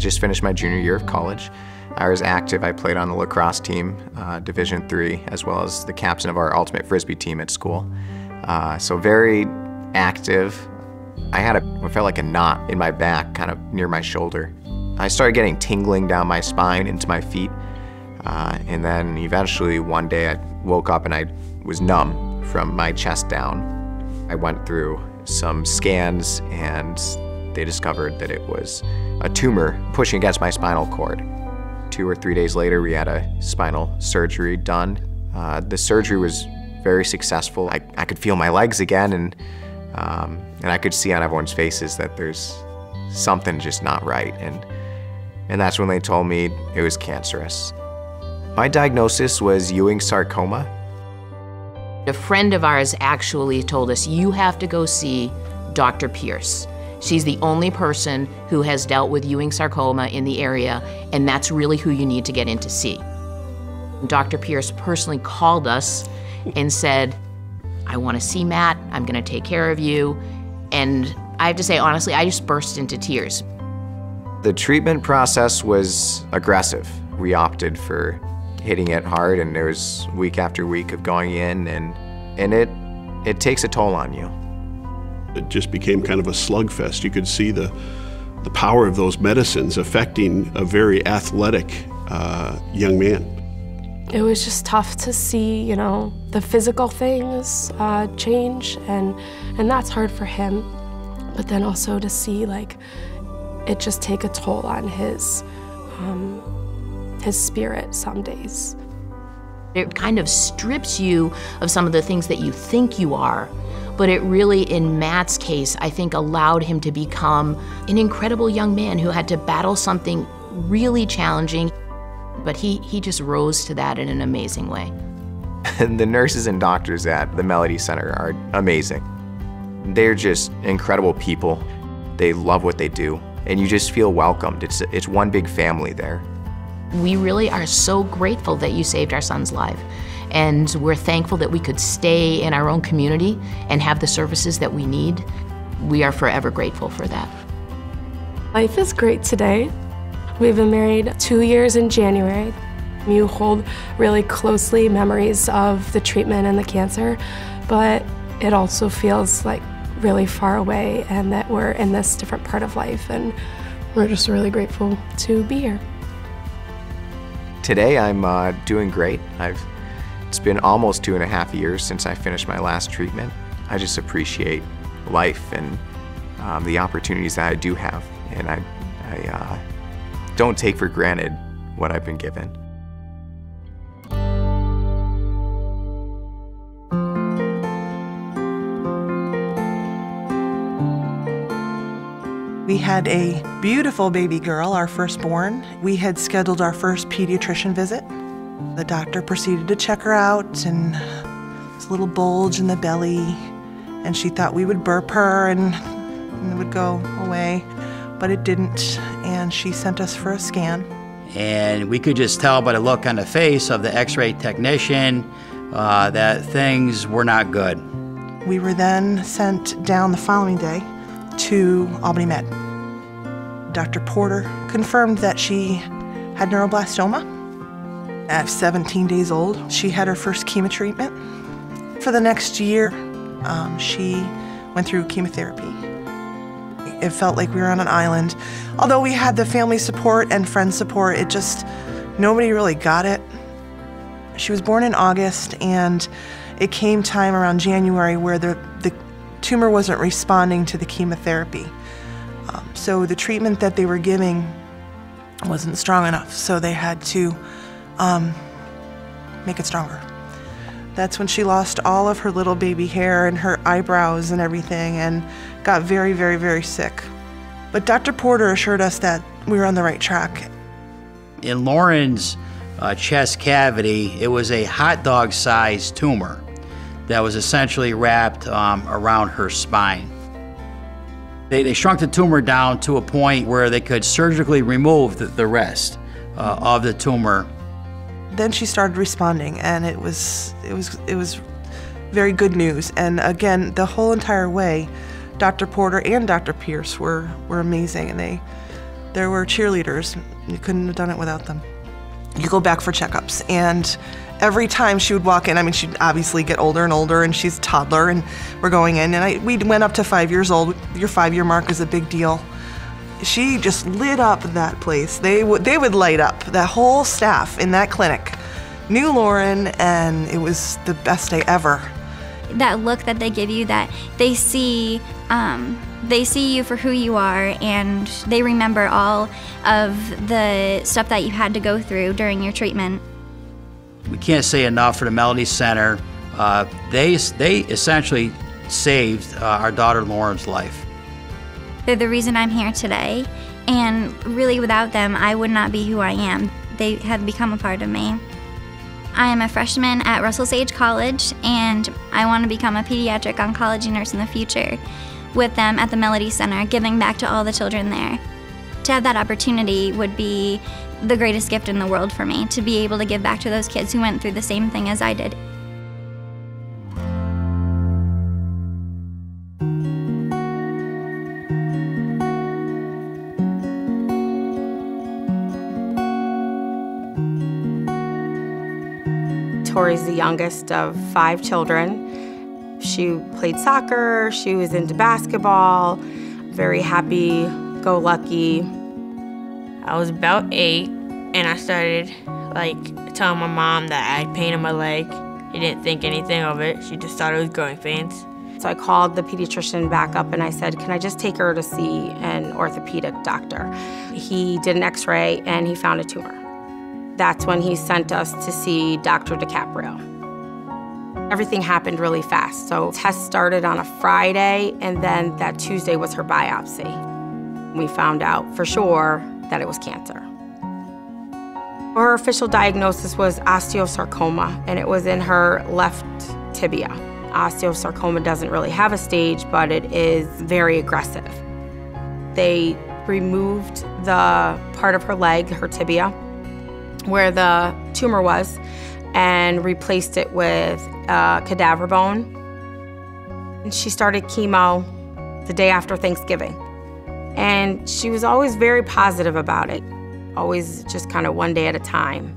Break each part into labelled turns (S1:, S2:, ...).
S1: just finished my junior year of college. I was active. I played on the lacrosse team, Division III, as well as the captain of our ultimate frisbee team at school. So very active. I felt like a knot in my back, kind of near my shoulder. I started getting tingling down my spine into my feet. And then eventually one day I woke up and I was numb from my chest down. I went through some scans and they discovered that it was a tumor pushing against my spinal cord. 2 or 3 days later, we had a spinal surgery done. The surgery was very successful. I could feel my legs again, and I could see on everyone's faces that there's something just not right. And that's when they told me it was cancerous. My diagnosis was Ewing sarcoma.
S2: A friend of ours actually told us, you have to go see Dr. Pierce. She's the only person who has dealt with Ewing sarcoma in the area, and that's really who you need to get in to see. Dr. Pierce personally called us and said, I want to see Matt, I'm going to take care of you. And I have to say, honestly, I just burst into tears.
S1: The treatment process was aggressive. We opted for hitting it hard, and there was week after week of going in, and it takes a toll on you.
S3: It just became kind of a slugfest. You could see the power of those medicines affecting a very athletic young man.
S4: It was just tough to see, you know, the physical things change, and that's hard for him. But then also to see, like, it just take a toll on his spirit some days.
S2: It kind of strips you of some of the things that you think you are, but it really, in Matt's case, I think allowed him to become an incredible young man who had to battle something really challenging, but he just rose to that in an amazing way.
S1: And the nurses and doctors at the Melody Center are amazing. They're just incredible people. They love what they do, and you just feel welcomed. It's one big family there.
S2: We really are so grateful that you saved our son's life, and we're thankful that we could stay in our own community and have the services that we need. We are forever grateful for that.
S4: Life is great today. We've been married 2 years in January. You hold really closely memories of the treatment and the cancer, but it also feels like really far away, and that we're in this different part of life, and we're just really grateful to be here.
S1: Today I'm doing great. It's been almost 2.5 years since I finished my last treatment. I just appreciate life and the opportunities that I do have, and I don't take for granted what I've been given.
S5: We had a beautiful baby girl, our firstborn. We had scheduled our first pediatrician visit. The doctor proceeded to check her out, and there's a little bulge in the belly, and she thought we would burp her and it would go away, but it didn't, and she sent us for a scan.
S6: And we could just tell by the look on the face of the x-ray technician that things were not good.
S5: We were then sent down the following day to Albany Med. Dr. Porter confirmed that she had neuroblastoma. At 17 days old, she had her first chemo treatment. For the next year, she went through chemotherapy. It felt like we were on an island. Although we had the family support and friend support, nobody really got it. She was born in August, and it came time around January where the tumor wasn't responding to the chemotherapy. So the treatment that they were giving wasn't strong enough, so they had to make it stronger. That's when she lost all of her little baby hair and her eyebrows and everything, and got very, very, very sick. But Dr. Porter assured us that we were on the right track.
S6: In Lauren's chest cavity, it was a hot dog-sized tumor that was essentially wrapped around her spine. They shrunk the tumor down to a point where they could surgically remove the rest of the tumor.
S5: Then she started responding, and it was very good news. And again, the whole entire way, Dr. Porter and Dr. Pierce were amazing, and they There were cheerleaders. You couldn't have done it without them. You go back for checkups, and every time she would walk in, I mean, she'd obviously get older and older, and she's a toddler, and we're going in, and we went up to 5 years old. Your 5-year mark is a big deal. She just lit up that place. They would light up. That whole staff in that clinic knew Lauren, and it was the best day ever.
S7: That look that they give you, that they see you for who you are, and they remember all of the stuff that you had to go through during your treatment.
S6: We can't say enough for the Melody Center. They essentially saved our daughter Lauren's life.
S7: They're the reason I'm here today, and really without them, I would not be who I am. They have become a part of me. I am a freshman at Russell Sage College, and I want to become a pediatric oncology nurse in the future with them at the Melody Center, giving back to all the children there. To have that opportunity would be the greatest gift in the world for me, to be able to give back to those kids who went through the same thing as I did.
S8: Tori's the youngest of 5 children. She played soccer, she was into basketball, very happy-go-lucky.
S9: I was about 8, and I started telling my mom that I painted my leg. She didn't think anything of it. She just thought it was growing pains.
S8: So I called the pediatrician back up and I said, can I just take her to see an orthopedic doctor? He did an x-ray and he found a tumor. That's when he sent us to see Dr. DiCaprio. Everything happened really fast. So tests started on a Friday, and then that Tuesday was her biopsy. We found out for sure that it was cancer. Her official diagnosis was osteosarcoma, and it was in her left tibia. Osteosarcoma doesn't really have a stage, but it is very aggressive. They removed the part of her leg, her tibia, where the tumor was, and replaced it with cadaver bone. And she started chemo the day after Thanksgiving. And she was always very positive about it, always just kind of one day at a time.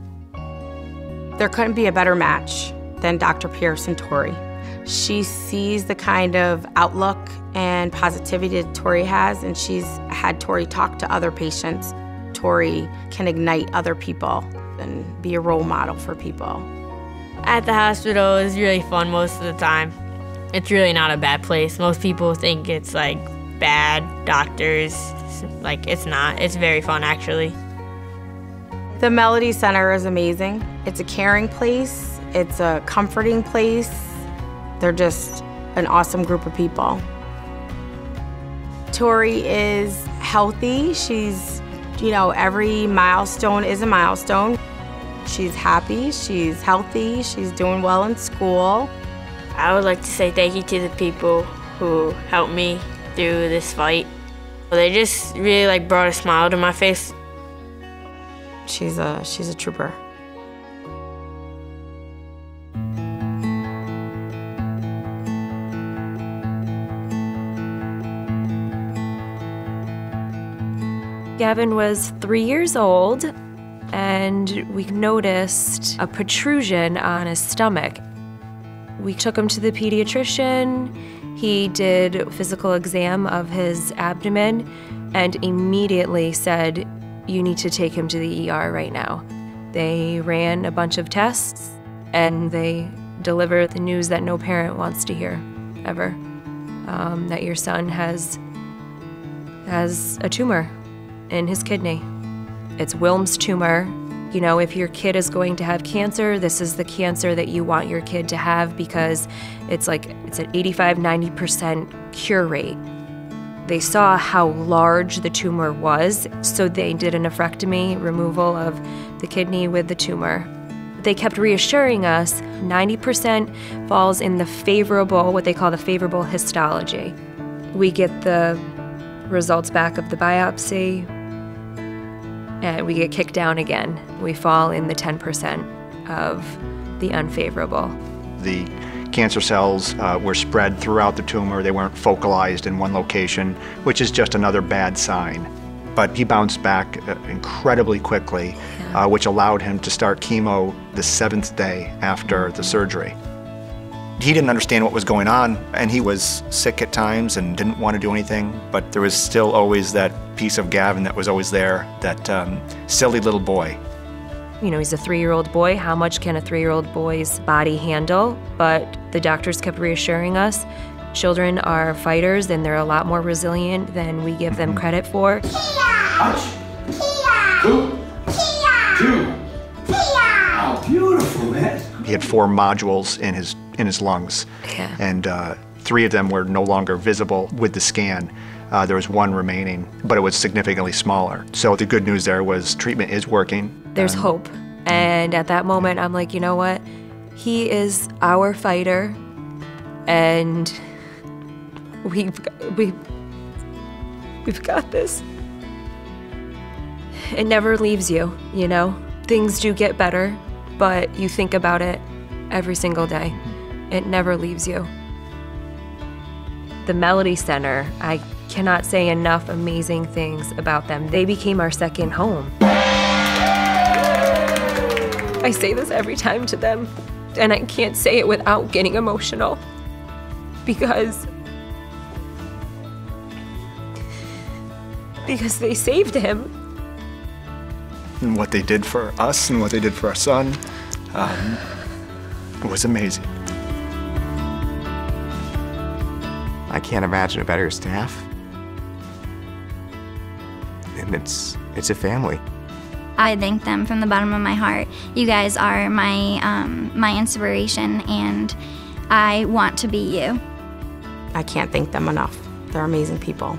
S8: There couldn't be a better match than Dr. Pierce and Tori. She sees the kind of outlook and positivity that Tori has, and she's had Tori talk to other patients. Tori can ignite other people and be a role model for people.
S9: At the hospital, it's really fun most of the time. It's really not a bad place. Most people think it's bad doctors. It's not. It's very fun, actually.
S8: The Melody Center is amazing. It's a caring place. It's a comforting place. They're just an awesome group of people. Tori is healthy. She's, every milestone is a milestone. She's happy, she's healthy, she's doing well in school.
S9: I would like to say thank you to the people who helped me through this fight. They just really brought a smile to my face.
S8: She's a trooper.
S10: Gavin was 3 years old, and we noticed a protrusion on his stomach. We took him to the pediatrician. He did a physical exam of his abdomen and immediately said, you need to take him to the ER right now. They ran a bunch of tests, and they delivered the news that no parent wants to hear, ever, that your son has a tumor in his kidney. It's Wilms tumor. If your kid is going to have cancer, this is the cancer that you want your kid to have, because it's an 85–90% cure rate. They saw how large the tumor was, so they did a nephrectomy, removal of the kidney with the tumor. They kept reassuring us 90% falls in the favorable, what they call the favorable histology. We get the results back of the biopsy, and we get kicked down again. We fall in the 10% of the unfavorable.
S11: The cancer cells were spread throughout the tumor. They weren't focalized in one location, which is just another bad sign. but he bounced back incredibly quickly, which allowed him to start chemo the 7th day after the surgery. He didn't understand what was going on, and he was sick at times and didn't want to do anything, but there was still always that piece of Gavin that was always there, that silly little boy.
S10: You know, he's a 3-year-old boy. How much can a 3-year-old boy's body handle? But the doctors kept reassuring us, children are fighters and they're a lot more resilient than we give them credit for.
S12: Oh, beautiful, man.
S11: He had 4 nodules in his lungs, and 3 of them were no longer visible with the scan. There was 1 remaining, but it was significantly smaller. So the good news there was treatment is working.
S10: There's hope. And at that moment, I'm like, you know what? He is our fighter, and we've got this. It never leaves you, you know? Things do get better, but you think about it every single day. It never leaves you. The Melody Center, I cannot say enough amazing things about them. They became our second home. I say this every time to them, and I can't say it without getting emotional, because they saved him.
S11: And what they did for us and what they did for our son was amazing.
S1: I can't imagine a better staff. And it's a family.
S7: I thank them from the bottom of my heart. You guys are my inspiration, and I want to be you.
S8: I can't thank them enough. They're amazing people.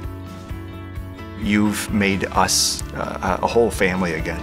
S11: You've made us a whole family again.